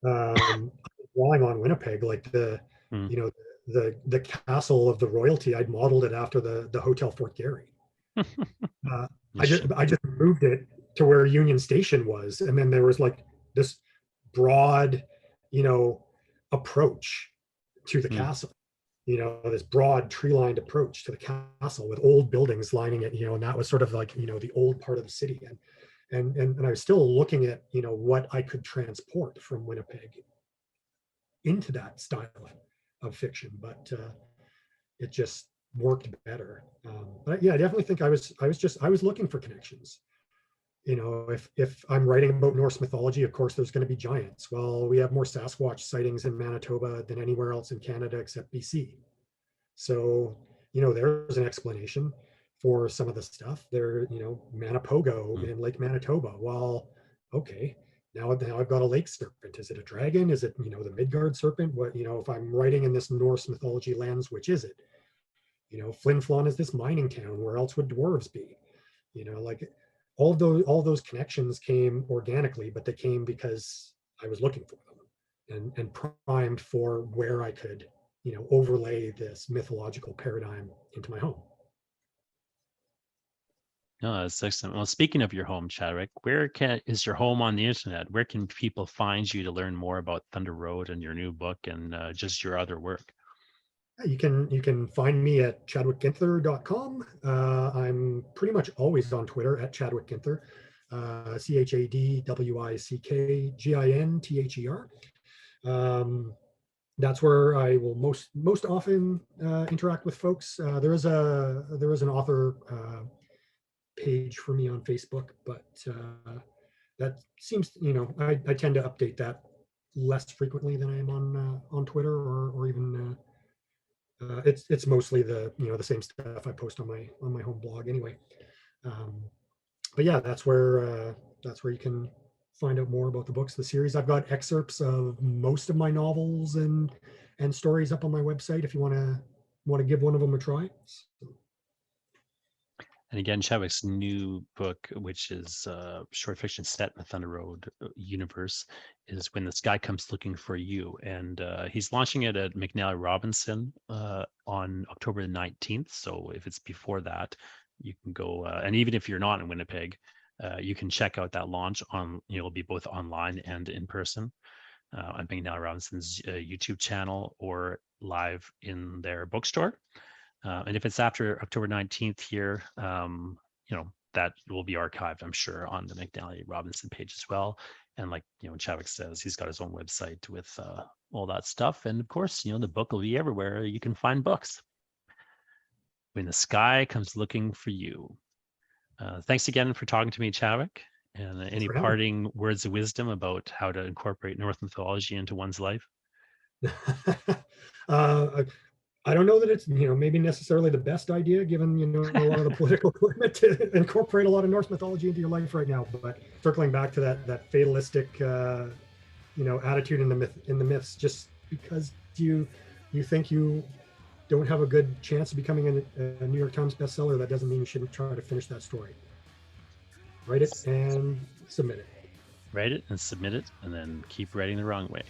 Speaker 2: drawing on Winnipeg, like
Speaker 1: Mm.
Speaker 2: you know, the castle of the royalty. I'd modeled it after the Hotel Fort Garry. Uh,
Speaker 1: Interesting.
Speaker 2: I just moved it to where Union Station was, and then there was like this broad, you know, approach to the
Speaker 1: Mm.
Speaker 2: castle. This broad tree-lined approach to the castle with old buildings lining it. And that was sort of like the old part of the city. And I was still looking at what I could transport from Winnipeg into that style of fiction, but it just worked better. But yeah, I definitely think I was looking for connections. If I'm writing about Norse mythology, of course there's going to be giants. Well, we have more Sasquatch sightings in Manitoba than anywhere else in Canada except BC. So, there's an explanation for some of the stuff there. Manipogo
Speaker 1: Mm.
Speaker 2: in Lake Manitoba. Well, okay, now I've got a lake serpent. Is it a dragon? Is it the Midgard serpent? What if I'm writing in this Norse mythology lens, which is it? Flin Flon is this mining town. Where else would dwarves be? Like all those connections came organically, but they came because I was looking for them and primed for where I could overlay this mythological paradigm into my home.
Speaker 1: No, that's excellent. Well, speaking of your home, Chadwick, is your home on the internet? Where can people find you to learn more about Thunder Road and your new book and just your other work?
Speaker 2: You can find me at chadwickginther.com. I'm pretty much always on Twitter at Chadwick Ginther, ChadwickGinther. That's where I will most often interact with folks. There is an author page for me on Facebook, but that seems I tend to update that less frequently than I am on Twitter or even it's mostly the same stuff I post on my home blog anyway. Um, but yeah, that's where you can find out more about the books, the series. I've got excerpts of most of my novels and stories up on my website if you want to give one of them a try. So,
Speaker 1: And again, Chadwick's new book, which is short fiction set in the Thunder Road universe, is When the Sky Comes Looking for You. And he's launching it at McNally Robinson on October the 19th. So if it's before that, you can go. And even if you're not in Winnipeg, you can check out that launch on, it'll be both online and in person. on McNally Robinson's YouTube channel or live in their bookstore. And if it's after October 19th here, that will be archived, I'm sure, on the McNally Robinson page as well. And like, Chadwick says, he's got his own website with all that stuff. And of course, the book will be everywhere you can find books. When the Sky Comes Looking for You. Thanks again for talking to me, Chadwick. And any parting words of wisdom about how to incorporate Norse mythology into one's life?
Speaker 2: I don't know that it's, maybe necessarily the best idea, given, a lot of the political climate, to incorporate a lot of Norse mythology into your life right now. But circling back to that fatalistic, attitude in the myths, just because you think you don't have a good chance of becoming a New York Times bestseller, that doesn't mean you shouldn't try to finish that story. Write it and submit it.
Speaker 1: Write it and submit it, and then keep writing the wrong way.